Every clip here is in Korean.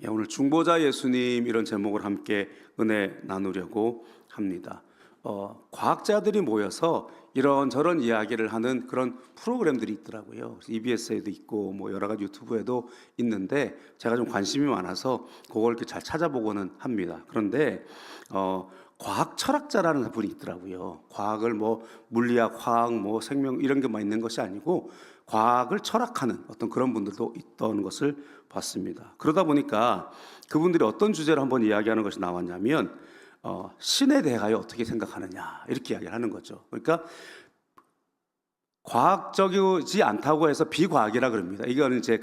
오늘 중보자 예수님 이런 제목을 함께 은혜 나누려고 합니다. 과학자들이 모여서 이런저런 이야기를 하는 그런 프로그램들이 있더라고요. EBS에도 있고 뭐 여러 가지 유튜브에도 있는데 제가 좀 관심이 많아서 그걸 이렇게 잘 찾아보고는 합니다. 그런데 과학 철학자라는 분이 있더라고요. 과학을 뭐 물리학, 화학, 뭐 생명 이런 게만 있는 것이 아니고 과학을 철학하는 어떤 그런 분들도 있던 것을 봤습니다. 그러다 보니까 그분들이 어떤 주제로 한번 이야기하는 것이 나왔냐면 신에 대하여 어떻게 생각하느냐 이렇게 이야기를 하는 거죠. 그러니까 과학적이지 않다고 해서 비과학이라 그럽니다. 이거는 이제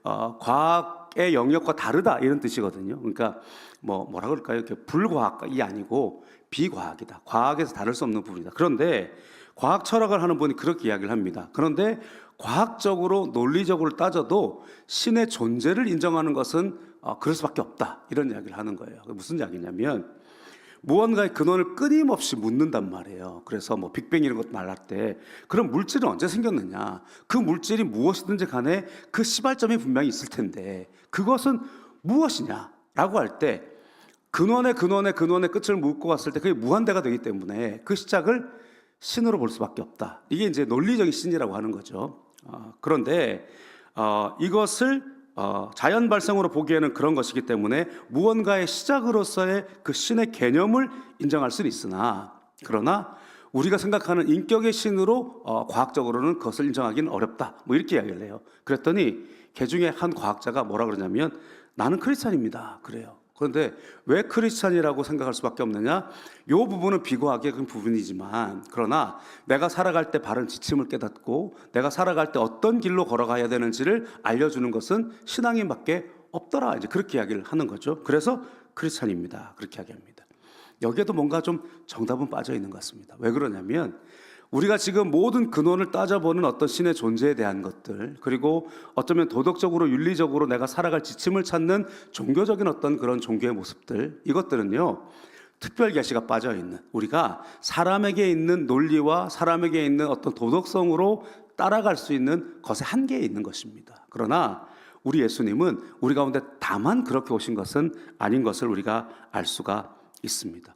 과학의 영역과 다르다 이런 뜻이거든요. 그러니까 뭐라 그럴까요? 불과학이 아니고 비과학이다. 과학에서 다를 수 없는 부분이다. 그런데 과학 철학을 하는 분이 그렇게 이야기를 합니다. 그런데 과학적으로 논리적으로 따져도 신의 존재를 인정하는 것은 그럴 수밖에 없다 이런 이야기를 하는 거예요. 무슨 이야기냐면 무언가의 근원을 끊임없이 묻는단 말이에요. 그래서 뭐 빅뱅 이런 것 말할 때 그럼 물질은 언제 생겼느냐, 그 물질이 무엇이든지 간에 그 시발점이 분명히 있을 텐데 그것은 무엇이냐라고 할 때 근원의 끝을 묻고 갔을 때 그게 무한대가 되기 때문에 그 시작을 신으로 볼 수밖에 없다. 이게 이제 논리적인 신이라고 하는 거죠. 그런데 이것을 자연 발생으로 보기에는 그런 것이기 때문에 무언가의 시작으로서의 그 신의 개념을 인정할 수는 있으나 그러나 우리가 생각하는 인격의 신으로 과학적으로는 그것을 인정하기는 어렵다. 뭐 이렇게 이야기를 해요. 그랬더니 그 중에 한 과학자가 뭐라 그러냐면 나는 크리스찬입니다. 그래요. 그런데 왜 크리스찬이라고 생각할 수밖에 없느냐? 이 부분은 비과학의 그 부분이지만 그러나 내가 살아갈 때 바른 지침을 깨닫고 내가 살아갈 때 어떤 길로 걸어가야 되는지를 알려주는 것은 신앙인밖에 없더라. 이제 그렇게 이야기를 하는 거죠. 그래서 크리스찬입니다. 그렇게 이야기합니다. 여기에도 뭔가 좀 정답은 빠져 있는 것 같습니다. 왜 그러냐면 우리가 지금 모든 근원을 따져보는 어떤 신의 존재에 대한 것들, 그리고 어쩌면 도덕적으로 윤리적으로 내가 살아갈 지침을 찾는 종교적인 어떤 그런 종교의 모습들, 이것들은요 특별 계시가 빠져 있는, 우리가 사람에게 있는 논리와 사람에게 있는 어떤 도덕성으로 따라갈 수 있는 것의 한계에 있는 것입니다. 그러나 우리 예수님은 우리 가운데 다만 그렇게 오신 것은 아닌 것을 우리가 알 수가 있습니다.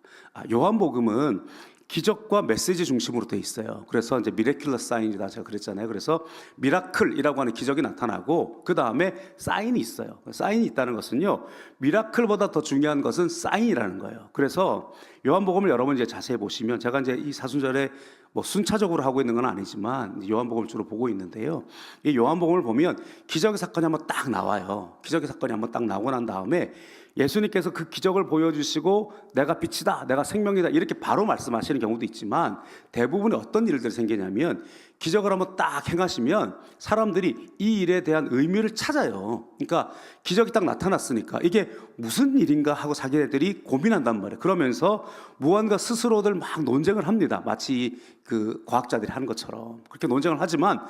요한복음은 기적과 메시지 중심으로 돼 있어요. 그래서 이제 미라클러스 사인이다 제가 그랬잖아요. 그래서 미라클이라고 하는 기적이 나타나고 그 다음에 사인이 있어요. 사인이 있다는 것은요, 미라클보다 더 중요한 것은 사인이라는 거예요. 그래서 요한복음을 여러분 이제 자세히 보시면, 제가 이제 이 사순절에 뭐 순차적으로 하고 있는 건 아니지만 요한복음을 주로 보고 있는데요. 이 요한복음을 보면 기적의 사건이 한번 딱 나와요. 기적의 사건이 한번 딱 나오고 난 다음에 예수님께서 그 기적을 보여주시고 내가 빛이다, 내가 생명이다 이렇게 바로 말씀하시는 경우도 있지만 대부분의 어떤 일들이 생기냐면 기적을 한번 딱 행하시면 사람들이 이 일에 대한 의미를 찾아요. 그러니까 기적이 딱 나타났으니까 이게 무슨 일인가 하고 자기네들이 고민한단 말이에요. 그러면서 무언가 스스로들 막 논쟁을 합니다. 마치 그 과학자들이 하는 것처럼 그렇게 논쟁을 하지만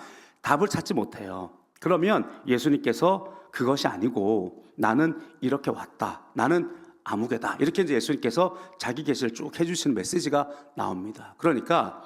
답을 찾지 못해요. 그러면 예수님께서 그것이 아니고 나는 이렇게 왔다, 나는 아무개다, 이렇게 이제 예수님께서 자기 계시를 쭉 해주시는 메시지가 나옵니다. 그러니까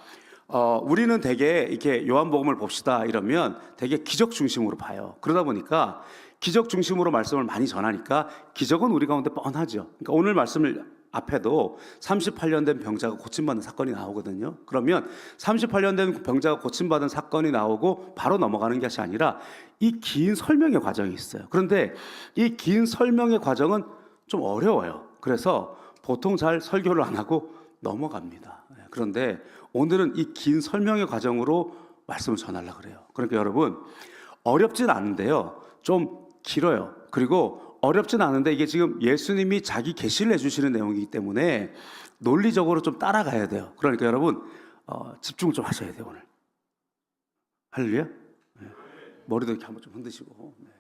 우리는 대개 이렇게 요한복음을 봅시다 이러면 되게 기적 중심으로 봐요. 그러다 보니까 기적 중심으로 말씀을 많이 전하니까 기적은 우리 가운데 뻔하죠. 그러니까 오늘 말씀을 앞에도 38년 된 병자가 고침받는 사건이 나오거든요. 그러면 38년 된 병자가 고침받은 사건이 나오고 바로 넘어가는 것이 아니라 이 긴 설명의 과정이 있어요. 그런데 이 긴 설명의 과정은 좀 어려워요. 그래서 보통 잘 설교를 안 하고 넘어갑니다. 그런데 오늘은 이 긴 설명의 과정으로 말씀을 전하려고 그래요. 그러니까 여러분, 어렵진 않은데요, 좀 길어요. 그리고 어렵진 않은데 이게 지금 예수님이 자기 계시를 해주시는 내용이기 때문에 논리적으로 좀 따라가야 돼요. 그러니까 여러분 집중을 좀 하셔야 돼요. 오늘 할렐루야. 네. 머리도 이렇게 한번 좀 흔드시고. 네.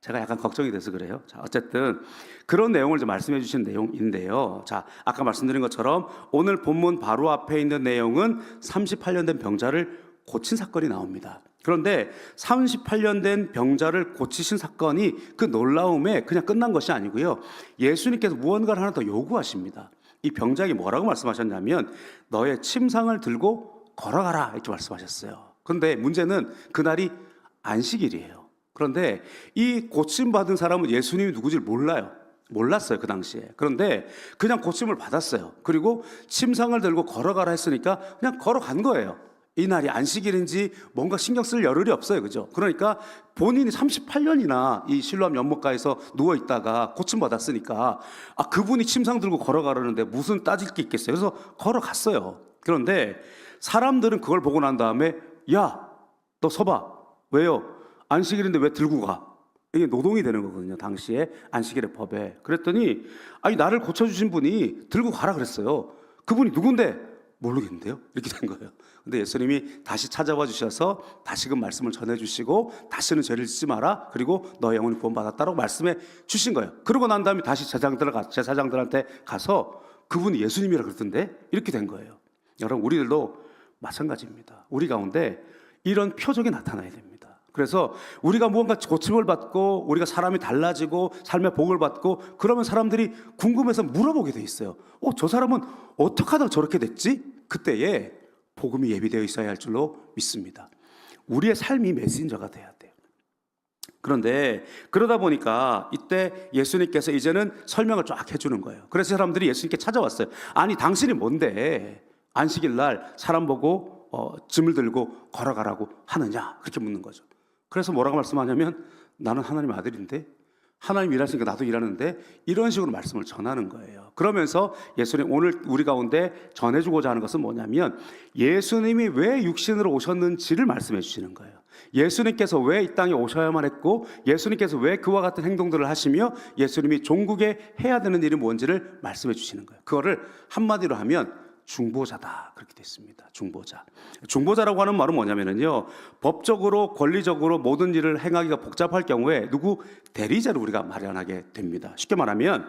제가 약간 걱정이 돼서 그래요. 자, 어쨌든 그런 내용을 좀 말씀해 주신 내용인데요. 자, 아까 말씀드린 것처럼 오늘 본문 바로 앞에 있는 내용은 38년 된 병자를 고친 사건이 나옵니다. 그런데 38년 된 병자를 고치신 사건이 그 놀라움에 그냥 끝난 것이 아니고요, 예수님께서 무언가를 하나 더 요구하십니다. 이 병자에게 뭐라고 말씀하셨냐면 너의 침상을 들고 걸어가라 이렇게 말씀하셨어요. 그런데 문제는 그날이 안식일이에요. 그런데 이 고침받은 사람은 예수님이 누구지를 몰랐어요, 그 당시에. 그런데 그냥 고침을 받았어요. 그리고 침상을 들고 걸어가라 했으니까 그냥 걸어간 거예요. 이날이 안식일인지 뭔가 신경 쓸 여를이 없어요. 그죠? 그러니까 본인이 38년이나 이 실로암 연못가에서 누워 있다가 고침받았으니까 그분이 침상 들고 걸어가라는데 무슨 따질 게 있겠어요. 그래서 걸어갔어요. 그런데 사람들은 그걸 보고 난 다음에 야, 너 서봐. 왜요? 안식일인데 왜 들고 가? 이게 노동이 되는 거거든요. 당시에 안식일의 법에. 그랬더니 나를 고쳐주신 분이 들고 가라 그랬어요. 그분이 누군데? 모르겠는데요. 이렇게 된 거예요. 근데 예수님이 다시 찾아와 주셔서 다시금 말씀을 전해주시고 다시는 죄를 짓지 마라. 그리고 너의 영혼이 구원받았다라고 말씀해 주신 거예요. 그러고 난 다음에 다시 제사장들한테 가서 그분이 예수님이라 그랬던데 이렇게 된 거예요. 여러분, 우리들도 마찬가지입니다. 우리 가운데 이런 표적이 나타나야 됩니다. 그래서 우리가 무언가 고침을 받고 우리가 사람이 달라지고 삶의 복을 받고 그러면 사람들이 궁금해서 물어보게 돼 있어요. 저 사람은 어떻게 하다가 저렇게 됐지? 그때에 복음이 예비되어 있어야 할 줄로 믿습니다. 우리의 삶이 메신저가 돼야 돼요. 그런데 그러다 보니까 이때 예수님께서 이제는 설명을 쫙 해주는 거예요. 그래서 사람들이 예수님께 찾아왔어요. 아니 당신이 뭔데 안식일 날 사람 보고 짐을 들고 걸어가라고 하느냐? 그렇게 묻는 거죠. 그래서 뭐라고 말씀하냐면 나는 하나님 아들인데 하나님 일하시니까 나도 일하는데 이런 식으로 말씀을 전하는 거예요. 그러면서 예수님 오늘 우리 가운데 전해주고자 하는 것은 뭐냐면 예수님이 왜 육신으로 오셨는지를 말씀해 주시는 거예요. 예수님께서 왜 이 땅에 오셔야만 했고 예수님께서 왜 그와 같은 행동들을 하시며 예수님이 종국에 해야 되는 일이 뭔지를 말씀해 주시는 거예요. 그거를 한마디로 하면 중보자다 그렇게 됐습니다. 중보자라고 하는 말은 뭐냐면요, 법적으로 권리적으로 모든 일을 행하기가 복잡할 경우에 누구 대리자를 우리가 마련하게 됩니다. 쉽게 말하면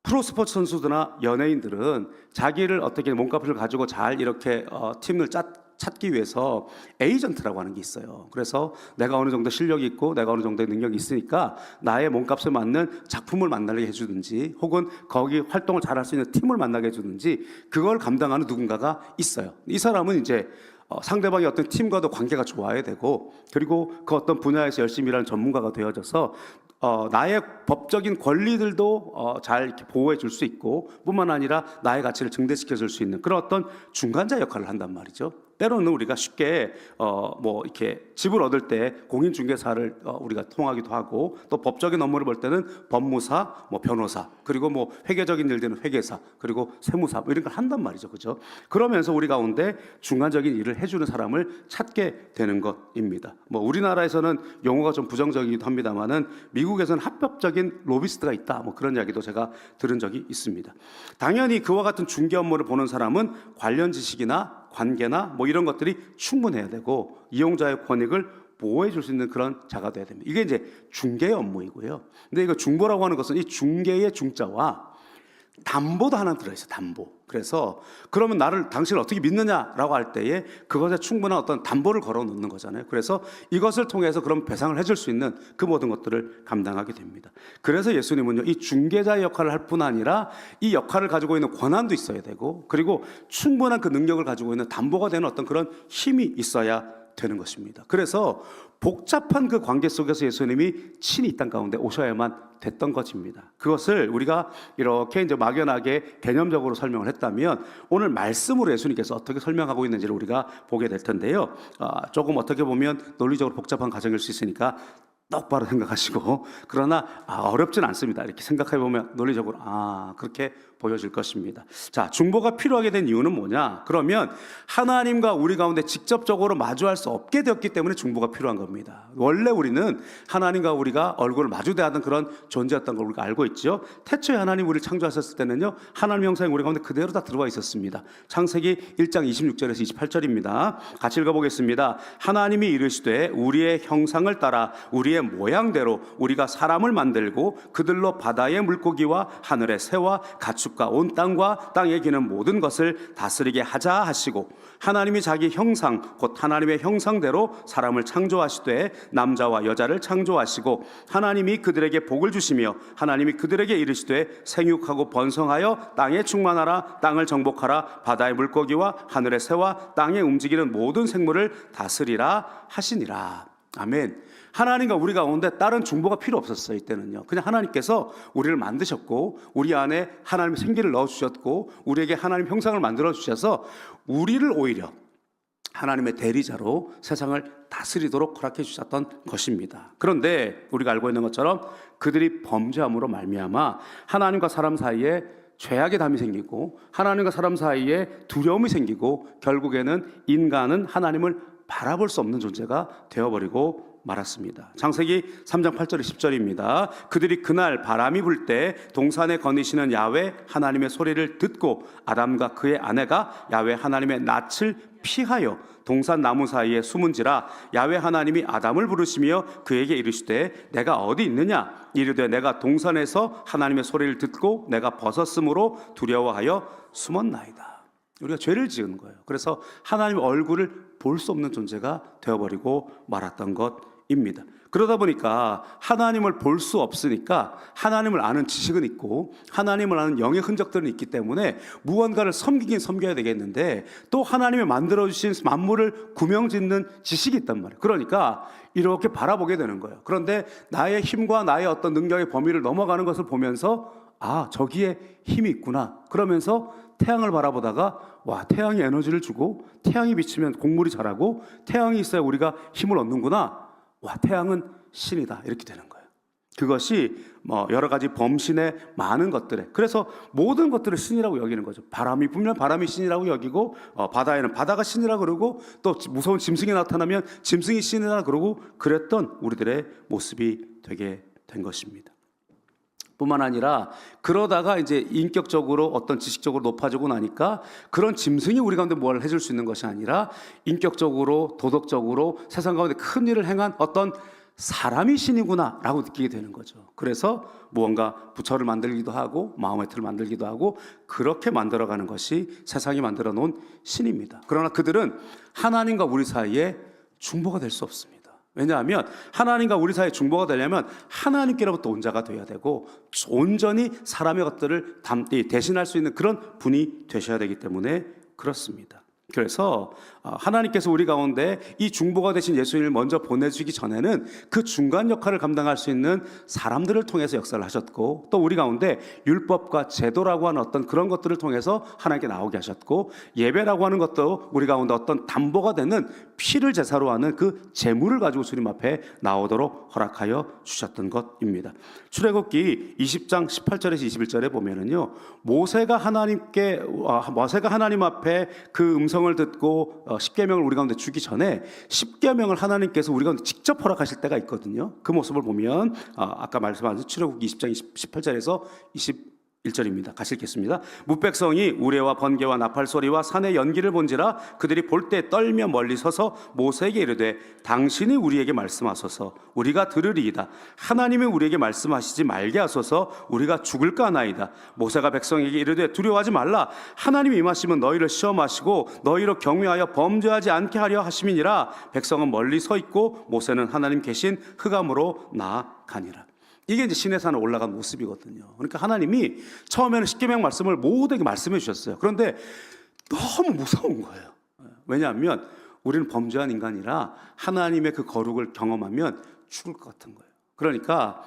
프로스포츠 선수들이나 연예인들은 자기를 어떻게 몸값을 가지고 잘 이렇게 팀을 찾기 위해서 에이전트라고 하는 게 있어요. 그래서 내가 어느 정도 실력이 있고 내가 어느 정도의 능력이 있으니까 나의 몸값에 맞는 작품을 만나게 해주든지 혹은 거기 활동을 잘할 수 있는 팀을 만나게 해주든지 그걸 감당하는 누군가가 있어요. 이 사람은 이제 상대방이 어떤 팀과도 관계가 좋아야 되고 그리고 그 어떤 분야에서 열심히 일하는 전문가가 되어져서 나의 법적인 권리들도 잘 이렇게 보호해 줄 수 있고 뿐만 아니라 나의 가치를 증대시켜 줄 수 있는 그런 어떤 중간자 역할을 한단 말이죠. 때로는 우리가 쉽게 이렇게 집을 얻을 때 공인중개사를 우리가 통하기도 하고 또 법적인 업무를 볼 때는 법무사, 변호사 그리고 회계적인 일들은 회계사 그리고 세무사 이런 걸 한단 말이죠, 그죠? 그러면서 우리 가운데 중간적인 일을 해주는 사람을 찾게 되는 것입니다. 우리나라에서는 용어가 좀 부정적이기도 합니다만은 미국에서는 합법적인 로비스트가 있다, 그런 이야기도 제가 들은 적이 있습니다. 당연히 그와 같은 중개 업무를 보는 사람은 관련 지식이나 관계나 이런 것들이 충분해야 되고 이용자의 권익을 보호해 줄 수 있는 그런 자가 돼야 됩니다. 이게 이제 중개의 업무이고요. 근데 이거 중보라고 하는 것은 이 중개의 중자와 담보도 하나 들어있어요. 담보. 그래서 그러면 당신을 어떻게 믿느냐라고 할 때에 그것에 충분한 어떤 담보를 걸어 놓는 거잖아요. 그래서 이것을 통해서 그럼 배상을 해줄 수 있는 그 모든 것들을 감당하게 됩니다. 그래서 예수님은요, 이 중개자의 역할을 할 뿐 아니라 이 역할을 가지고 있는 권한도 있어야 되고 그리고 충분한 그 능력을 가지고 있는 담보가 되는 어떤 그런 힘이 있어야 되는 것입니다. 그래서 복잡한 그 관계 속에서 예수님이 친히 이 땅 가운데 오셔야만 됐던 것입니다. 그것을 우리가 이렇게 이제 막연하게 개념적으로 설명을 했다면 오늘 말씀으로 예수님께서 어떻게 설명하고 있는지를 우리가 보게 될 텐데요. 조금 어떻게 보면 논리적으로 복잡한 과정일 수 있으니까 똑바로 생각하시고 그러나 어렵진 않습니다. 이렇게 생각해 보면 논리적으로 그렇게 보여질 것입니다. 자, 중보가 필요하게 된 이유는 뭐냐? 그러면 하나님과 우리 가운데 직접적으로 마주할 수 없게 되었기 때문에 중보가 필요한 겁니다. 원래 우리는 하나님과 우리가 얼굴을 마주대하던 그런 존재였던 걸 우리가 알고 있죠. 태초에 하나님 우리를 창조하셨을 때는요, 하나님 형상이 우리 가운데 그대로 다 들어와 있었습니다. 창세기 1장 26절에서 28절입니다. 같이 읽어보겠습니다. 하나님이 이르시되 우리의 형상을 따라 우리의 모양대로 우리가 사람을 만들고 그들로 바다의 물고기와 하늘의 새와 가축과 온 땅과 땅에 기는 모든 것을 다스리게 하자 하시고 하나님이 자기 형상 곧 하나님의 형상대로 사람을 창조하시되 남자와 여자를 창조하시고 하나님이 그들에게 복을 주시며 하나님이 그들에게 이르시되 생육하고 번성하여 땅에 충만하라 땅을 정복하라 바다의 물고기와 하늘의 새와 땅에 움직이는 모든 생물을 다스리라 하시니라. 아멘. 하나님과 우리 가운데 다른 중보가 필요 없었어요. 이때는요. 그냥 하나님께서 우리를 만드셨고 우리 안에 하나님의 생기를 넣어주셨고 우리에게 하나님 형상을 만들어 주셔서 우리를 오히려 하나님의 대리자로 세상을 다스리도록 허락해 주셨던 것입니다. 그런데 우리가 알고 있는 것처럼 그들이 범죄함으로 말미암아 하나님과 사람 사이에 죄악의 담이 생기고 하나님과 사람 사이에 두려움이 생기고 결국에는 인간은 하나님을 바라볼 수 없는 존재가 되어버리고 말았습니다. 창세기 3장 8절 10절입니다. 그들이 그날 바람이 불 때 동산에 거니시는 야훼 하나님의 소리를 듣고 아담과 그의 아내가 야훼 하나님의 낯을 피하여 동산 나무 사이에 숨은지라 야훼 하나님이 아담을 부르시며 그에게 이르시되 내가 어디 있느냐 이르되 내가 동산에서 하나님의 소리를 듣고 내가 벗었으므로 두려워하여 숨었나이다. 우리가 죄를 지은 거예요. 그래서 하나님의 얼굴을 볼 수 없는 존재가 되어버리고 말았던 것입니다. 그러다 보니까 하나님을 볼 수 없으니까 하나님을 아는 지식은 있고 하나님을 아는 영의 흔적들은 있기 때문에 무언가를 섬기긴 섬겨야 되겠는데 또 하나님이 만들어주신 만물을 구명짓는 지식이 있단 말이에요. 그러니까 이렇게 바라보게 되는 거예요. 그런데 나의 힘과 나의 어떤 능력의 범위를 넘어가는 것을 보면서 아, 저기에 힘이 있구나. 그러면서 태양을 바라보다가 와, 태양이 에너지를 주고 태양이 비치면 곡물이 자라고 태양이 있어야 우리가 힘을 얻는구나. 와, 태양은 신이다. 이렇게 되는 거예요. 그것이 여러 가지 범신의 많은 것들에 그래서 모든 것들을 신이라고 여기는 거죠. 바람이 불면 바람이 신이라고 여기고 바다에는 바다가 신이라고 그러고 또 무서운 짐승이 나타나면 짐승이 신이라고 그러고 그랬던 우리들의 모습이 되게 된 것입니다. 뿐만 아니라 그러다가 이제 인격적으로 어떤 지식적으로 높아지고 나니까 그런 짐승이 우리 가운데 뭘 해줄 수 있는 것이 아니라 인격적으로 도덕적으로 세상 가운데 큰 일을 행한 어떤 사람이 신이구나 라고 느끼게 되는 거죠. 그래서 무언가 부처를 만들기도 하고 마호메트를 만들기도 하고 그렇게 만들어가는 것이 세상이 만들어 놓은 신입니다. 그러나 그들은 하나님과 우리 사이에 중보가 될 수 없습니다. 왜냐하면 하나님과 우리 사이에 중보가 되려면 하나님께로부터 온 자가 되어야 되고 온전히 사람의 것들을 대신할 수 있는 그런 분이 되셔야 되기 때문에 그렇습니다. 그래서 하나님께서 우리 가운데 이 중보가 되신 예수님을 먼저 보내주기 전에는 그 중간 역할을 감당할 수 있는 사람들을 통해서 역사를 하셨고 또 우리 가운데 율법과 제도라고 하는 어떤 그런 것들을 통해서 하나님께 나오게 하셨고 예배라고 하는 것도 우리 가운데 어떤 담보가 되는 피를 제사로 하는 그 제물을 가지고 주님 앞에 나오도록 허락하여 주셨던 것입니다. 출애굽기 20장 18절에서 21절에 보면은요 모세가 하나님 앞에 그 음성을 듣고 십계명을 우리 가운데 주기 전에 십계명을 하나님께서 우리 가운데 직접 허락하실 때가 있거든요. 그 모습을 보면 아까 말씀하신 출애굽기 20장 18절에서 21절입니다. 같이 읽겠습니다. 뭇백성이 우레와 번개와 나팔 소리와 산의 연기를 본지라 그들이 볼 때 떨며 멀리 서서 모세에게 이르되 당신이 우리에게 말씀하소서 우리가 들으리이다. 하나님이 우리에게 말씀하시지 말게 하소서 우리가 죽을까 하나이다. 모세가 백성에게 이르되 두려워하지 말라. 하나님이 임하시면 너희를 시험하시고 너희로 경외하여 범죄하지 않게 하려 하심이니라. 백성은 멀리 서 있고 모세는 하나님 계신 흑암으로 나아가니라. 이게 이제 시내산에 올라간 모습이거든요. 그러니까 하나님이 처음에는 십계명 말씀을 모두에게 말씀해 주셨어요. 그런데 너무 무서운 거예요. 왜냐하면 우리는 범죄한 인간이라 하나님의 그 거룩을 경험하면 죽을 것 같은 거예요. 그러니까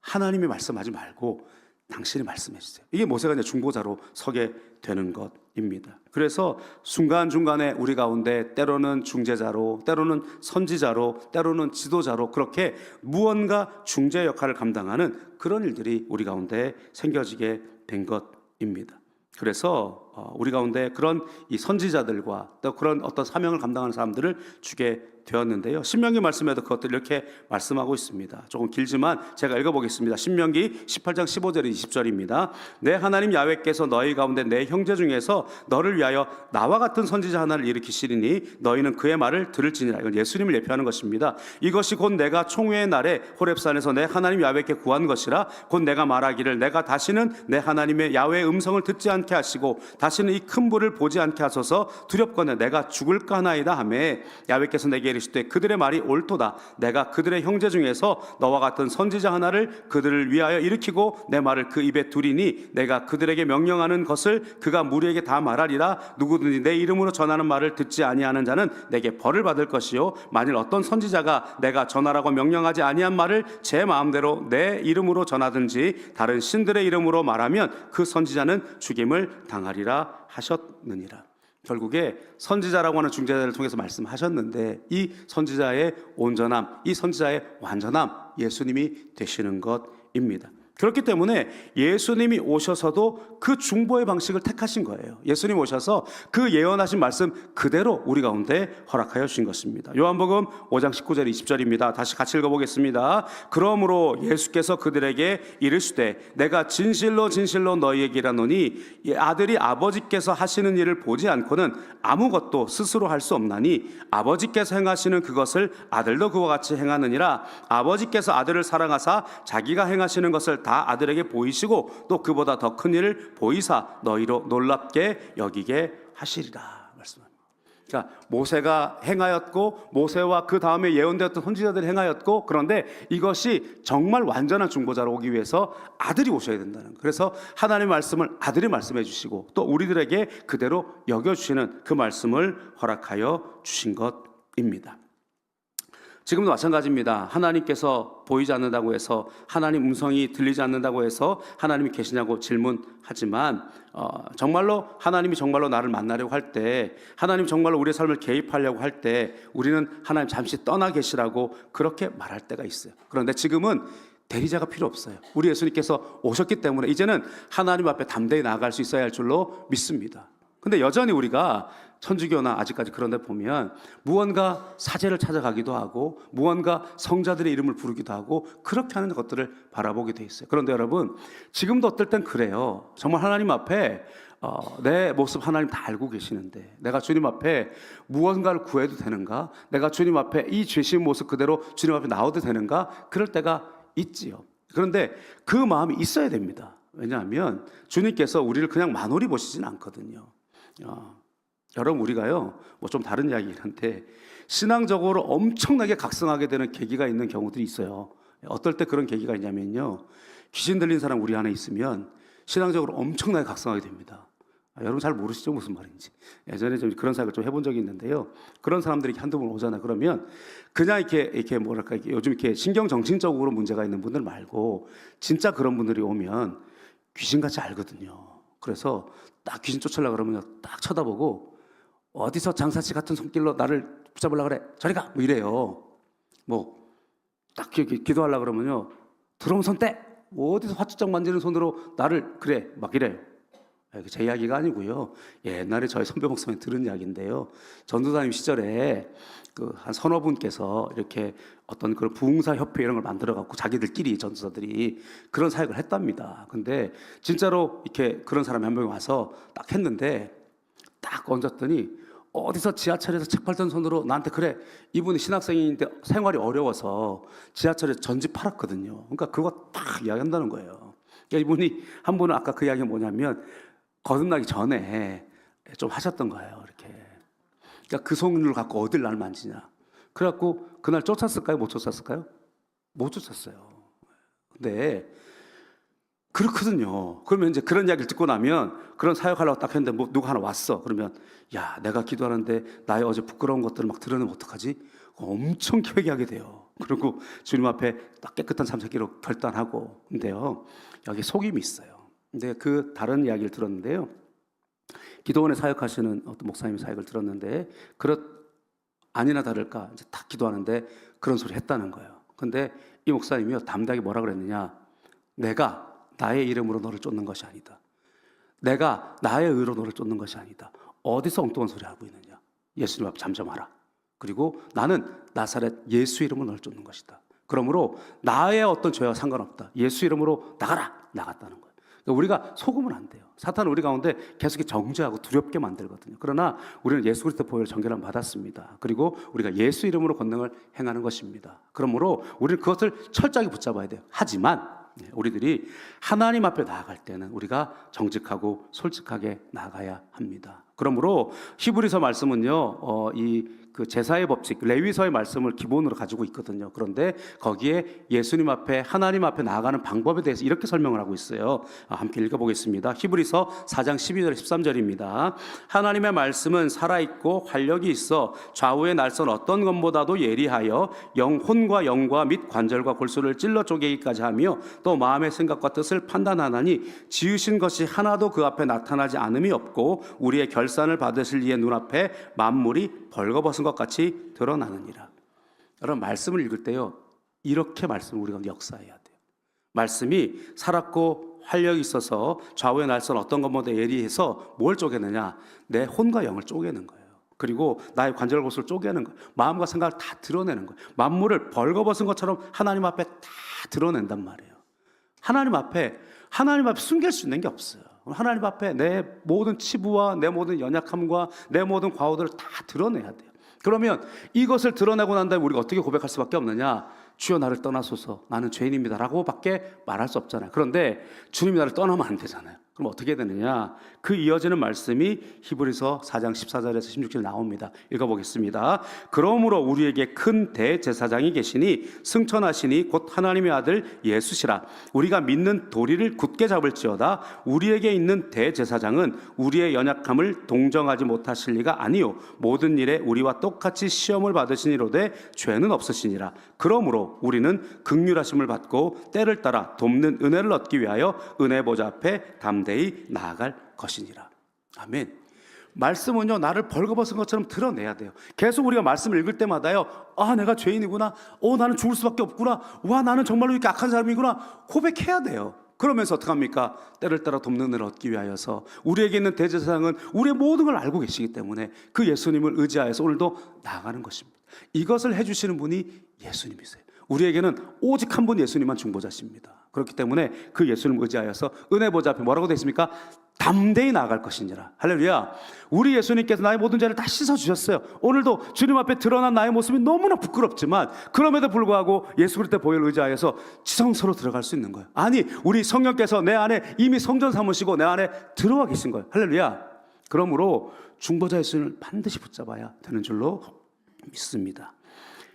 하나님이 말씀하지 말고 당신이 말씀해 주세요. 이게 모세가 이제 중보자로 서게 되는 것입니다. 그래서 순간중간에 우리 가운데 때로는 중재자로, 때로는 선지자로, 때로는 지도자로 그렇게 무언가 중재 역할을 감당하는 그런 일들이 우리 가운데 생겨지게 된 것입니다. 그래서 우리 가운데 그런 이 선지자들과 또 그런 어떤 사명을 감당하는 사람들을 주게 되었는데요. 신명기 말씀에도 그것들 이렇게 말씀하고 있습니다. 조금 길지만 제가 읽어보겠습니다. 신명기 18장 15절에 20절입니다. 내 하나님 야훼께서 너희 가운데 내 형제 중에서 너를 위하여 나와 같은 선지자 하나를 일으키시리니 너희는 그의 말을 들을지니라. 이건 예수님을 예표하는 것입니다. 이것이 곧 내가 총회의 날에 호렙산에서 내 하나님 야훼께 구한 것이라. 곧 내가 말하기를 내가 다시는 내 하나님의 야훼의 음성을 듣지 않게 하시고 다시는 이 큰 불을 보지 않게 하소서. 두렵거늘 내가 죽을까 하나이다 하매 야훼께서 내게 이르시되 그들의 말이 옳도다. 내가 그들의 형제 중에서 너와 같은 선지자 하나를 그들을 위하여 일으키고 내 말을 그 입에 두리니 내가 그들에게 명령하는 것을 그가 무리에게 다 말하리라. 누구든지 내 이름으로 전하는 말을 듣지 아니하는 자는 내게 벌을 받을 것이요 만일 어떤 선지자가 내가 전하라고 명령하지 아니한 말을 제 마음대로 내 이름으로 전하든지 다른 신들의 이름으로 말하면 그 선지자는 죽임을 당하리라 하셨느니라. 결국에 선지자라고 하는 중재자를 통해서 말씀하셨는데 이 선지자의 온전함, 이 선지자의 완전함, 예수님이 되시는 것입니다. 그렇기 때문에 예수님이 오셔서도 그 중보의 방식을 택하신 거예요. 예수님 오셔서 그 예언하신 말씀 그대로 우리 가운데 허락하여 주신 것입니다. 요한복음 5장 19절 20절입니다. 다시 같이 읽어보겠습니다. 그러므로 예수께서 그들에게 이르시되 내가 진실로 진실로 너희에게 이르노니 아들이 아버지께서 하시는 일을 보지 않고는 아무것도 스스로 할 수 없나니 아버지께서 행하시는 그것을 아들도 그와 같이 행하느니라. 아버지께서 아들을 사랑하사 자기가 행하시는 것을 다 아들에게 보이시고 또 그보다 더 큰 일을 보이사 너희로 놀랍게 여기게 하시리라 말씀합니다. 그러니까 모세가 행하였고 모세와 그 다음에 예언되었던 선지자들이 행하였고 그런데 이것이 정말 완전한 중보자로 오기 위해서 아들이 오셔야 된다는 거예요. 그래서 하나님의 말씀을 아들이 말씀해 주시고 또 우리들에게 그대로 여겨주시는 그 말씀을 허락하여 주신 것입니다. 지금도 마찬가지입니다. 하나님께서 보이지 않는다고 해서 하나님 음성이 들리지 않는다고 해서 하나님이 계시냐고 질문하지만 정말로 하나님이 정말로 나를 만나려고 할 때 하나님 정말로 우리의 삶을 개입하려고 할 때 우리는 하나님 잠시 떠나 계시라고 그렇게 말할 때가 있어요. 그런데 지금은 대리자가 필요 없어요. 우리 예수님께서 오셨기 때문에 이제는 하나님 앞에 담대히 나아갈 수 있어야 할 줄로 믿습니다. 근데 여전히 우리가 천주교나 아직까지 그런 데 보면 무언가 사제를 찾아가기도 하고 무언가 성자들의 이름을 부르기도 하고 그렇게 하는 것들을 바라보게 돼 있어요. 그런데 여러분 지금도 어떨 땐 그래요. 정말 하나님 앞에 내 모습 하나님 다 알고 계시는데 내가 주님 앞에 무언가를 구해도 되는가? 내가 주님 앞에 이 죄신 모습 그대로 주님 앞에 나와도 되는가? 그럴 때가 있지요. 그런데 그 마음이 있어야 됩니다. 왜냐하면 주님께서 우리를 그냥 만홀히 보시진 않거든요. 여러분 우리가요 뭐 좀 다른 이야기긴 한데 신앙적으로 엄청나게 각성하게 되는 계기가 있는 경우들이 있어요. 어떨 때 그런 계기가 있냐면요 귀신 들린 사람 우리 안에 있으면 신앙적으로 엄청나게 각성하게 됩니다. 여러분 잘 모르시죠 무슨 말인지. 예전에 좀 그런 생각을 좀 해본 적이 있는데요. 그런 사람들이 한두 번 오잖아요. 그러면 그냥 이렇게 뭐랄까 요즘 이렇게 신경정신적으로 문제가 있는 분들 말고 진짜 그런 분들이 오면 귀신같이 알거든요. 그래서 딱 귀신 쫓으려고 그러면 딱 쳐다보고 어디서 장사치 같은 손길로 나를 붙잡으려고 그래 저리 가 뭐 이래요. 뭐 딱 기도하려고 그러면요 들어온 손 떼 어디서 화투장 만지는 손으로 나를 그래 막 이래요. 제 이야기가 아니고요 옛날에 저희 선배 목사님이 들은 이야기인데요 전도사님 시절에 그 한 서너 분께서 이렇게 어떤 그런 부흥사 협회 이런 걸 만들어 갖고 자기들끼리 전도사들이 그런 사역을 했답니다. 근데 진짜로 이렇게 그런 사람이 한 명이 와서 딱 했는데 딱 얹었더니 어디서 지하철에서 책 팔던 손으로 나한테 그래 이분이 신학생인데 생활이 어려워서 지하철에 전집 팔았거든요. 그러니까 그거 딱 이야기한다는 거예요. 그러니까 이분이 한 분은 아까 그 이야기가 뭐냐면 거듭나기 전에 좀 하셨던 거예요. 이렇게. 그러니까 그 손을 갖고 어딜 날 만지냐. 그래갖고 그날 쫓았을까요? 못 쫓았을까요? 못 쫓았어요. 근데 그렇거든요. 그러면 이제 그런 이야기를 듣고 나면 그런 사역하려고 딱 했는데 뭐 누가 하나 왔어. 그러면 야 내가 기도하는데 나의 어제 부끄러운 것들을 막 드러내면 어떡하지? 엄청 회개하게 돼요. 그리고 주님 앞에 딱 깨끗한 참새끼로 결단하고. 근데요 여기 속임이 있어요. 근데 그 다른 이야기를 들었는데요. 기도원에 사역하시는 어떤 목사님 사역을 들었는데 아니나 다를까 이제 딱 기도하는데 그런 소리 했다는 거예요. 근데 이 목사님이요 담대하게 뭐라 그랬느냐? 내가 나의 이름으로 너를 쫓는 것이 아니다. 내가 나의 의로 너를 쫓는 것이 아니다. 어디서 엉뚱한 소리 하고 있느냐? 예수님 앞에 잠잠하라. 그리고 나는 나사렛 예수 이름으로 너를 쫓는 것이다. 그러므로 나의 어떤 죄와 상관없다. 예수 이름으로 나가라. 나갔다는 거예요. 그러니까 우리가 속으면 안 돼요. 사탄은 우리 가운데 계속 정죄하고 두렵게 만들거든요. 그러나 우리는 예수 그리스도 보혈 정결함 받았습니다. 그리고 우리가 예수 이름으로 권능을 행하는 것입니다. 그러므로 우리는 그것을 철저하게 붙잡아야 돼요. 하지만 우리들이 하나님 앞에 나아갈 때는 우리가 정직하고 솔직하게 나아가야 합니다. 그러므로 히브리서 말씀은요, 그 제사의 법칙, 레위서의 말씀을 기본으로 가지고 있거든요. 그런데 거기에 예수님 앞에, 하나님 앞에 나아가는 방법에 대해서 이렇게 설명을 하고 있어요. 함께 읽어보겠습니다. 히브리서 4장 12절 13절입니다. 하나님의 말씀은 살아있고 활력이 있어 좌우의 날선 어떤 것보다도 예리하여 영혼과 영과 및 관절과 골수를 찔러 쪼개기까지 하며 또 마음의 생각과 뜻을 판단하나니 지으신 것이 하나도 그 앞에 나타나지 않음이 없고 우리의 결산을 받으실 이의 눈앞에 만물이 벌거벗은 것 같이 드러나느니라. 여러분, 말씀을 읽을 때요, 이렇게 말씀을 우리가 역사해야 돼요. 말씀이 살았고 활력이 있어서 좌우의 날선 어떤 것보다 예리해서 뭘 쪼개느냐? 내 혼과 영을 쪼개는 거예요. 그리고 나의 관절 곳을 쪼개는 거예요. 마음과 생각을 다 드러내는 거예요. 만물을 벌거벗은 것처럼 하나님 앞에 다 드러낸단 말이에요. 하나님 앞에 숨길 수 있는 게 없어요. 하나님 앞에 내 모든 치부와 내 모든 연약함과 내 모든 과오들을 다 드러내야 돼요. 그러면 이것을 드러내고 난 다음에 우리가 어떻게 고백할 수밖에 없느냐? 주여 나를 떠나소서, 나는 죄인입니다 라고 밖에 말할 수 없잖아요. 그런데 주님이 나를 떠나면 안 되잖아요. 그럼 어떻게 되느냐? 그 이어지는 말씀이 히브리서 4장 14절에서 16절에 나옵니다. 읽어보겠습니다. 그러므로 우리에게 큰 대제사장이 계시니 승천하시니 곧 하나님의 아들 예수시라. 우리가 믿는 도리를 굳게 잡을지어다. 우리에게 있는 대제사장은 우리의 연약함을 동정하지 못하실 리가 아니요 모든 일에 우리와 똑같이 시험을 받으시니로되 죄는 없으시니라. 그러므로 우리는 긍휼하심을 받고 때를 따라 돕는 은혜를 얻기 위하여 은혜 보좌 앞에 담대히 나아갈 것이니라. 아멘. 말씀은요, 나를 벌거벗은 것처럼 드러내야 돼요. 계속 우리가 말씀을 읽을 때마다요, 내가 죄인이구나, 나는 죽을 수밖에 없구나, 나는 정말로 이렇게 악한 사람이구나 고백해야 돼요. 그러면서 어떡합니까? 때를 따라 돕는 은혜를 얻기 위하여서 우리에게 있는 대제사장은 우리의 모든 걸 알고 계시기 때문에 그 예수님을 의지하여서 오늘도 나아가는 것입니다. 이것을 해주시는 분이 예수님이세요. 우리에게는 오직 한 분 예수님만 중보자십니다. 그렇기 때문에 그 예수님을 의지하여서 은혜 보좌 앞에 뭐라고 되어 있습니까? 담대히 나아갈 것이니라. 할렐루야. 우리 예수님께서 나의 모든 죄를 다 씻어주셨어요. 오늘도 주님 앞에 드러난 나의 모습이 너무나 부끄럽지만 그럼에도 불구하고 예수 그리스도의 보혈을 의지하여서 지성소로 들어갈 수 있는 거예요. 아니, 우리 성령께서 내 안에 이미 성전 삼으시고 내 안에 들어와 계신 거예요. 할렐루야. 그러므로 중보자 예수님을 반드시 붙잡아야 되는 줄로 믿습니다.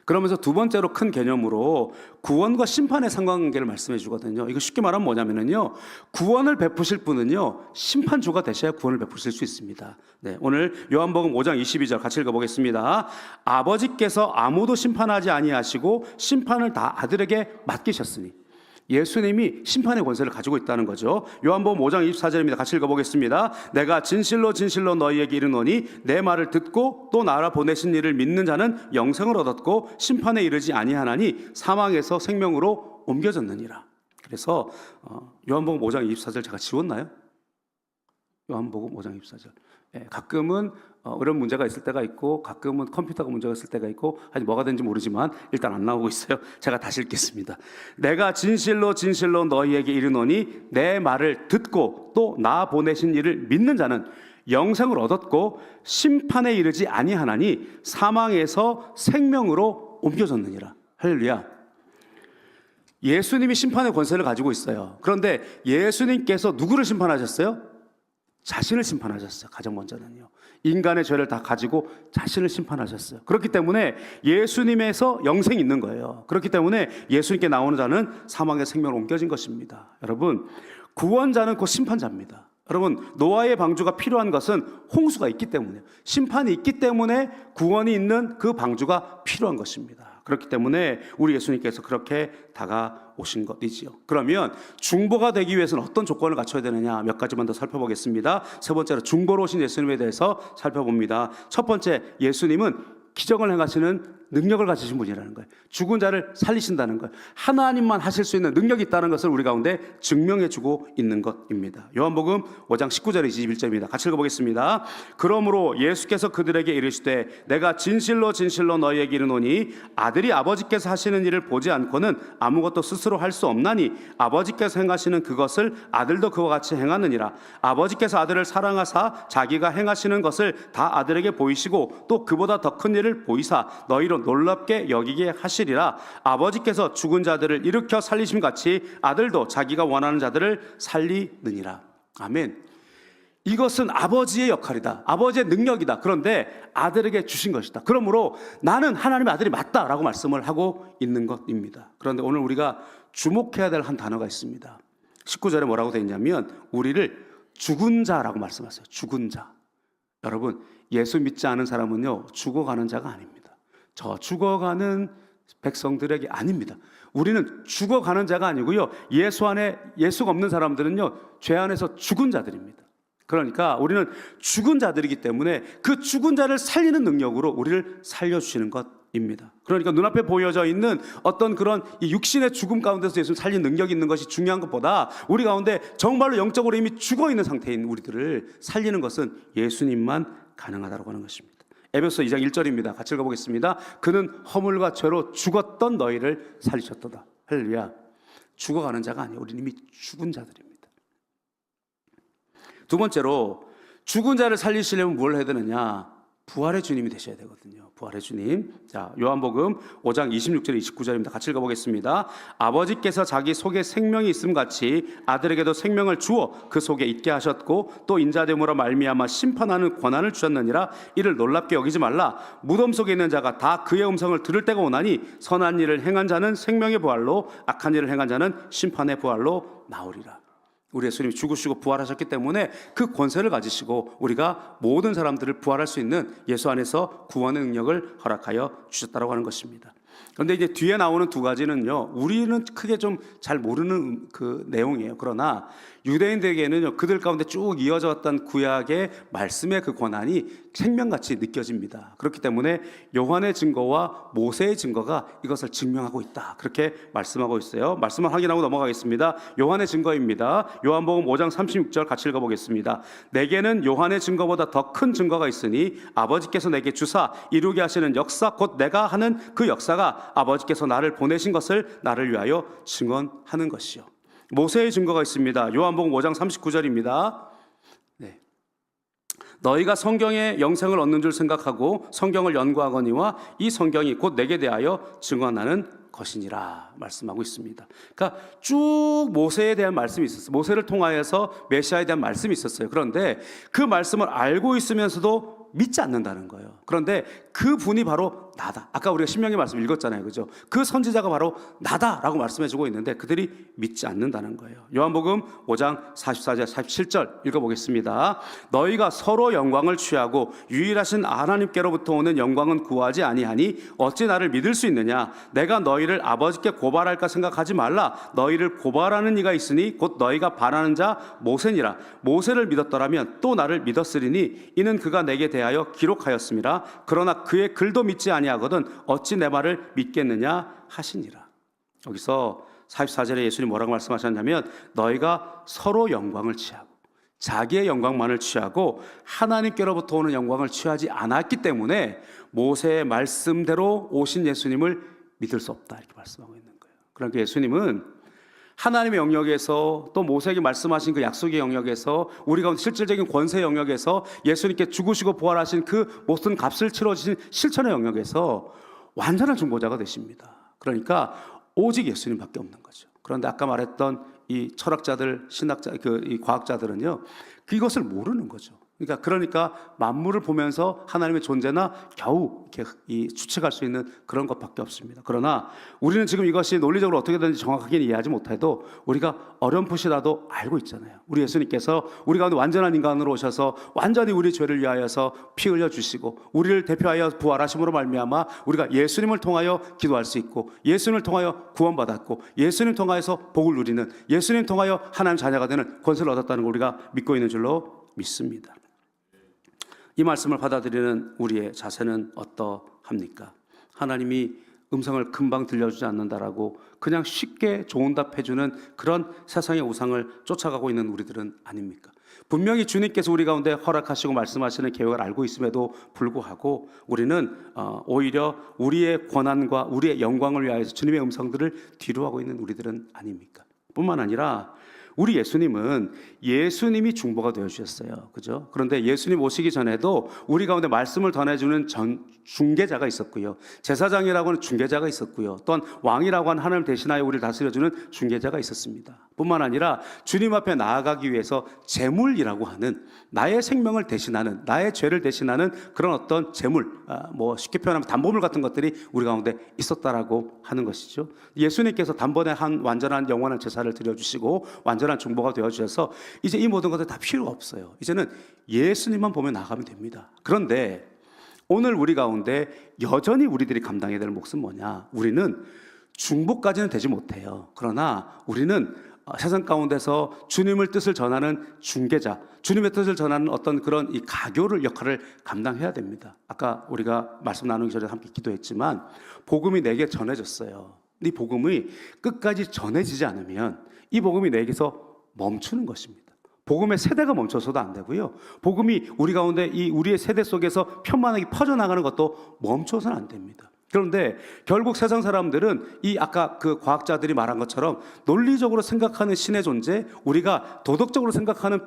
그러면서 두 번째로 큰 개념으로 구원과 심판의 상관관계를 말씀해 주거든요. 이거 쉽게 말하면 뭐냐면요, 구원을 베푸실 분은요, 심판주가 되셔야 구원을 베푸실 수 있습니다. 네, 오늘 요한복음 5장 22절 같이 읽어보겠습니다. 아버지께서 아무도 심판하지 아니하시고 심판을 다 아들에게 맡기셨으니. 예수님이 심판의 권세를 가지고 있다는 거죠. 요한복음 5장 24절입니다. 같이 읽어보겠습니다. 내가 진실로 진실로 너희에게 이르노니 내 말을 듣고 또 나라 보내신 이를 믿는 자는 영생을 얻었고 심판에 이르지 아니하나니 사망에서 생명으로 옮겨졌느니라. 그래서 요한복음 5장 24절 제가 지웠나요? 요한복음 5장 24절. 가끔은 이런 문제가 있을 때가 있고 가끔은 컴퓨터가 문제가 있을 때가 있고 아니 뭐가 된지 모르지만 일단 안 나오고 있어요. 제가 다시 읽겠습니다. 내가 진실로 진실로 너희에게 이르노니 내 말을 듣고 또 나 보내신 이를 믿는 자는 영생을 얻었고 심판에 이르지 아니하나니 사망에서 생명으로 옮겨졌느니라. 할렐루야. 예수님이 심판의 권세를 가지고 있어요. 그런데 예수님께서 누구를 심판하셨어요? 자신을 심판하셨어요. 가장 먼저는요, 인간의 죄를 다 가지고 자신을 심판하셨어요. 그렇기 때문에 예수님에서 영생이 있는 거예요. 그렇기 때문에 예수님께 나오는 자는 사망의 생명으로 옮겨진 것입니다. 여러분, 구원자는 곧 심판자입니다. 여러분, 노아의 방주가 필요한 것은 홍수가 있기 때문에, 심판이 있기 때문에 구원이 있는 그 방주가 필요한 것입니다. 그렇기 때문에 우리 예수님께서 그렇게 다가오신 것이지요. 그러면 중보가 되기 위해서는 어떤 조건을 갖춰야 되느냐, 몇 가지만 더 살펴보겠습니다. 세 번째로 중보로 오신 예수님에 대해서 살펴봅니다. 첫 번째, 예수님은 기적을 행하시는 능력을 가지신 분이라는 거예요. 죽은 자를 살리신다는 거예요. 하나님만 하실 수 있는 능력이 있다는 것을 우리 가운데 증명해주고 있는 것입니다. 요한복음 5장 19절 21절입니다. 같이 읽어보겠습니다. 그러므로 예수께서 그들에게 이르시되 내가 진실로 진실로 너희에게 이르노니 아들이 아버지께서 하시는 일을 보지 않고는 아무것도 스스로 할 수 없나니 아버지께서 행하시는 그것을 아들도 그와 같이 행하느니라. 아버지께서 아들을 사랑하사 자기가 행하시는 것을 다 아들에게 보이시고 또 그보다 더 큰 일을 은혜를 보이사 너희로 놀랍게 여기게 하시리라. 아버지께서 죽은 자들을 일으켜 살리심 같이 아들도 자기가 원하는 자들을 살리느니라. 아멘. 이것은 아버지의 역할이다. 아버지의 능력이다. 그런데 아들에게 주신 것이다. 그러므로 나는 하나님의 아들이 맞다라고 말씀을 하고 있는 것입니다. 그런데 오늘 우리가 주목해야 될 한 단어가 있습니다. 19절에 뭐라고 되어 있냐면 우리를 죽은 자라고 말씀하세요. 죽은 자. 여러분, 예수 믿지 않은 사람은요, 죽어가는 자가 아닙니다. 저 죽어가는 백성들에게 아닙니다. 우리는 죽어가는 자가 아니고요, 예수 안에 예수가 없는 사람들은요, 죄 안에서 죽은 자들입니다. 그러니까 우리는 죽은 자들이기 때문에 그 죽은 자를 살리는 능력으로 우리를 살려주시는 것입니다. 그러니까 눈앞에 보여져 있는 어떤 그런 이 육신의 죽음 가운데서 예수를 살리는 능력이 있는 것이 중요한 것보다 우리 가운데 정말로 영적으로 이미 죽어있는 상태인 우리들을 살리는 것은 예수님만 가능하다고 하는 것입니다. 에베소 2장 1절입니다. 같이 읽어보겠습니다. 그는 허물과 죄로 죽었던 너희를 살리셨도다. 할렐루야. 죽어가는 자가 아니에요. 우리는 이미 죽은 자들입니다. 두 번째로 죽은 자를 살리시려면 뭘 해야 되느냐? 부활의 주님이 되셔야 되거든요. 부활의 주님. 자, 요한복음 5장 26절 29절입니다. 같이 읽어보겠습니다. 아버지께서 자기 속에 생명이 있음 같이 아들에게도 생명을 주어 그 속에 있게 하셨고 또 인자됨으로 말미암아 심판하는 권한을 주셨느니라. 이를 놀랍게 여기지 말라. 무덤 속에 있는 자가 다 그의 음성을 들을 때가 오나니 선한 일을 행한 자는 생명의 부활로 악한 일을 행한 자는 심판의 부활로 나오리라. 우리 예수님이 죽으시고 부활하셨기 때문에 그 권세를 가지시고 우리가 모든 사람들을 부활할 수 있는 예수 안에서 구원의 능력을 허락하여 주셨다고 하는 것입니다. 그런데 이제 뒤에 나오는 두 가지는요, 우리는 크게 좀 잘 모르는 그 내용이에요. 그러나 유대인들에게는요, 그들 가운데 쭉 이어져 왔던 구약의 말씀의 그 권한이 생명같이 느껴집니다. 그렇기 때문에 요한의 증거와 모세의 증거가 이것을 증명하고 있다. 그렇게 말씀하고 있어요. 말씀을 확인하고 넘어가겠습니다. 요한의 증거입니다. 요한복음 5장 36절 같이 읽어보겠습니다. 내게는 요한의 증거보다 더 큰 증거가 있으니 아버지께서 내게 주사 이루게 하시는 역사 곧 내가 하는 그 역사가 아버지께서 나를 보내신 것을 나를 위하여 증언하는 것이요. 모세의 증거가 있습니다. 요한복음 5장 39절입니다. 네. 너희가 성경의 영생을 얻는 줄 생각하고 성경을 연구하거니와 이 성경이 곧 내게 대하여 증언하는 것이니라 말씀하고 있습니다. 그러니까 쭉 모세에 대한 말씀이 있었어요. 모세를 통하여서 메시아에 대한 말씀이 있었어요. 그런데 그 말씀을 알고 있으면서도 믿지 않는다는 거예요. 그런데 그 분이 바로 나다. 아까 우리가 신명기 말씀 읽었잖아요. 그죠? 그 선지자가 바로 나다라고 말씀해주고 있는데 그들이 믿지 않는다는 거예요. 요한복음 5장 44절 47절 읽어보겠습니다. 너희가 서로 영광을 취하고 유일하신 하나님께로부터 오는 영광은 구하지 아니하니 어찌 나를 믿을 수 있느냐? 내가 너희를 아버지께 고발할까 생각하지 말라. 너희를 고발하는 이가 있으니 곧 너희가 바라는 자 모세니라. 모세를 믿었더라면 또 나를 믿었으리니 이는 그가 내게 대하여 기록하였음이라. 그러나 그의 글도 믿지 아니하거든 어찌 내 말을 믿겠느냐 하시니라. 여기서 44절에 예수님이 뭐라고 말씀하셨냐면 너희가 서로 영광을 취하고 자기의 영광만을 취하고 하나님께로부터 오는 영광을 취하지 않았기 때문에 모세의 말씀대로 오신 예수님을 믿을 수 없다 이렇게 말씀하고 있는 거예요. 그러니까 예수님은 하나님의 영역에서 또 모세에게 말씀하신 그 약속의 영역에서 우리가 실질적인 권세 영역에서 예수님께 죽으시고 부활하신 그 모든 값을 치러주신 실천의 영역에서 완전한 중보자가 되십니다. 그러니까 오직 예수님밖에 없는 거죠. 그런데 아까 말했던 이 철학자들, 신학자, 이 과학자들은요, 이것을 모르는 거죠. 그러니까 만물을 보면서 하나님의 존재나 겨우 이렇게 추측할 수 있는 그런 것밖에 없습니다. 그러나 우리는 지금 이것이 논리적으로 어떻게 되는지 정확하게 이해하지 못해도 우리가 어렴풋이라도 알고 있잖아요. 우리 예수님께서 우리 가운데 완전한 인간으로 오셔서 완전히 우리 죄를 위하여서 피 흘려 주시고 우리를 대표하여 부활하심으로 말미암아 우리가 예수님을 통하여 기도할 수 있고 예수님을 통하여 구원받았고 예수님 통하여서 복을 누리는 예수님 통하여 하나님 자녀가 되는 권세를 얻었다는 걸 우리가 믿고 있는 줄로 믿습니다. 이 말씀을 받아들이는 우리의 자세는 어떠합니까? 하나님이 음성을 금방 들려주지 않는다라고 그냥 쉽게 좋은 답해주는 그런 세상의 우상을 쫓아가고 있는 우리들은 아닙니까? 분명히 주님께서 우리 가운데 허락하시고 말씀하시는 계획을 알고 있음에도 불구하고 우리는 오히려 우리의 권한과 우리의 영광을 위하여서 주님의 음성들을 뒤로하고 있는 우리들은 아닙니까? 뿐만 아니라 우리 예수님은 예수님이 중보가 되어 주셨어요. 그죠? 그런데 예수님 오시기 전에도 우리 가운데 말씀을 전해주는 중개자가 있었고요. 제사장이라고 하는 중개자가 있었고요. 또한 왕이라고 하는 하나님을 대신하여 우리를 다스려주는 중개자가 있었습니다. 뿐만 아니라 주님 앞에 나아가기 위해서 제물이라고 하는 나의 생명을 대신하는, 나의 죄를 대신하는 그런 어떤 제물, 뭐 쉽게 표현하면 담보물 같은 것들이 우리 가운데 있었다라고 하는 것이죠. 예수님께서 단번에 한 완전한 영원한 제사를 드려주시고 완전한 중보가 되어주셔서 이제 이 모든 것들 다 필요가 없어요. 이제는 예수님만 보면 나가면 됩니다. 그런데 오늘 우리 가운데 여전히 우리들이 감당해야 될 몫은 뭐냐? 우리는 중보까지는 되지 못해요. 그러나 우리는 세상 가운데서 주님의 뜻을 전하는 중개자, 주님의 뜻을 전하는 어떤 그런 이 가교를 역할을 감당해야 됩니다. 아까 우리가 말씀 나누기 전에 함께 기도했지만 복음이 내게 전해졌어요. 이 복음이 끝까지 전해지지 않으면 이 복음이 내게서 멈추는 것입니다. 복음의 세대가 멈춰서도 안 되고요. 복음이 우리 가운데 이 우리의 세대 속에서 편만하게 퍼져나가는 것도 멈춰서는 안 됩니다. 그런데 결국 세상 사람들은 이 아까 그 과학자들이 말한 것처럼 논리적으로 생각하는 신의 존재, 우리가 도덕적으로 생각하는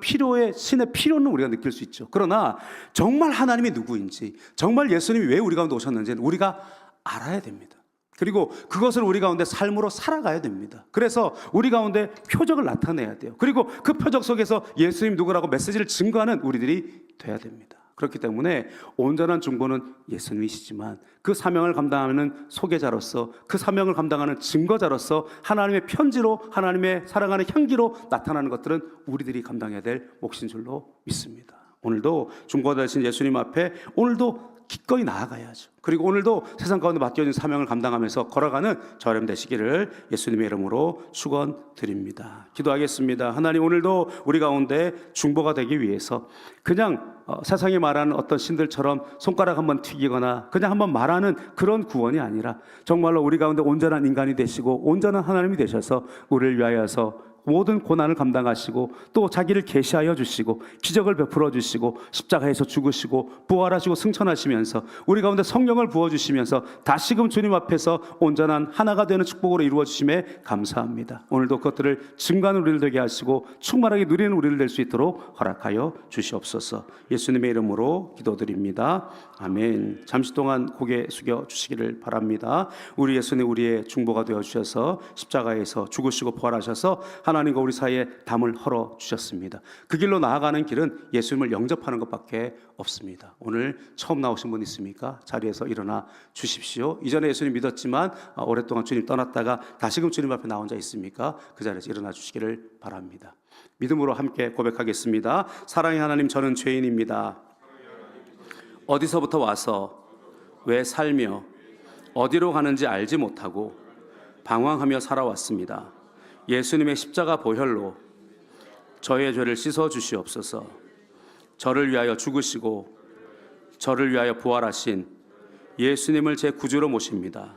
신의 필요는 우리가 느낄 수 있죠. 그러나 정말 하나님이 누구인지, 정말 예수님이 왜 우리 가운데 오셨는지는 우리가 알아야 됩니다. 그리고 그것을 우리 가운데 삶으로 살아가야 됩니다. 그래서 우리 가운데 표적을 나타내야 돼요. 그리고 그 표적 속에서 예수님 누구라고 메시지를 증거하는 우리들이 돼야 됩니다. 그렇기 때문에 온전한 중보는 예수님이시지만 그 사명을 감당하는 소개자로서, 그 사명을 감당하는 증거자로서 하나님의 편지로, 하나님의 사랑하는 향기로 나타나는 것들은 우리들이 감당해야 될 몫인 줄로 믿습니다. 오늘도 중보자 되신 예수님 앞에 오늘도 기꺼이 나아가야죠. 그리고 오늘도 세상 가운데 맡겨진 사명을 감당하면서 걸어가는 저렴 되시기를 예수님의 이름으로 축원드립니다. 기도하겠습니다. 하나님, 오늘도 우리 가운데 중보가 되기 위해서 그냥 세상이 말하는 어떤 신들처럼 손가락 한번 튀기거나 그냥 한번 말하는 그런 구원이 아니라 정말로 우리 가운데 온전한 인간이 되시고 온전한 하나님이 되셔서 우리를 위하여서 모든 고난을 감당하시고 또 자기를 계시하여 주시고 기적을 베풀어 주시고 십자가에서 죽으시고 부활하시고 승천하시면서 우리 가운데 성령을 부어주시면서 다시금 주님 앞에서 온전한 하나가 되는 축복으로 이루어 주심에 감사합니다. 오늘도 그것들을 증거하는 우리를 되게 하시고 충만하게 누리는 우리를 될 수 있도록 허락하여 주시옵소서. 예수님의 이름으로 기도드립니다. 아멘. 잠시 동안 고개 숙여 주시기를 바랍니다. 우리 예수님, 우리의 중보가 되어 주셔서 십자가에서 죽으시고 부활하셔서 하나님과 우리 사이에 담을 헐어 주셨습니다. 그 길로 나아가는 길은 예수님을 영접하는 것밖에 없습니다. 오늘 처음 나오신 분 있습니까? 자리에서 일어나 주십시오. 이전에 예수님 믿었지만 오랫동안 주님 떠났다가 다시금 주님 앞에 나온 자 있습니까? 그 자리에서 일어나 주시기를 바랍니다. 믿음으로 함께 고백하겠습니다. 사랑의 하나님, 저는 죄인입니다. 어디서부터 와서 왜 살며 어디로 가는지 알지 못하고 방황하며 살아왔습니다. 예수님의 십자가 보혈로 저의 죄를 씻어 주시옵소서. 저를 위하여 죽으시고 저를 위하여 부활하신 예수님을 제 구주로 모십니다.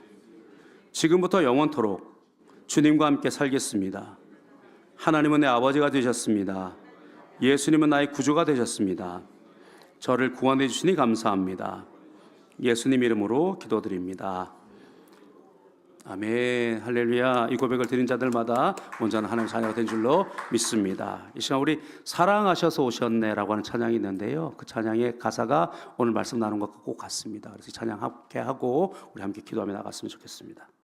지금부터 영원토록 주님과 함께 살겠습니다. 하나님은 내 아버지가 되셨습니다. 예수님은 나의 구주가 되셨습니다. 저를 구원해 주시니 감사합니다. 예수님 이름으로 기도드립니다. 아멘. 할렐루야. 이 고백을 드린 자들마다 온전한 하나님의 자녀가 된 줄로 믿습니다. 이 시간 우리 사랑하셔서 오셨네라고 하는 찬양이 있는데요, 그 찬양의 가사가 오늘 말씀 나눈 것과 꼭 같습니다. 그래서 찬양 함께 하고 우리 함께 기도하며 나갔으면 좋겠습니다.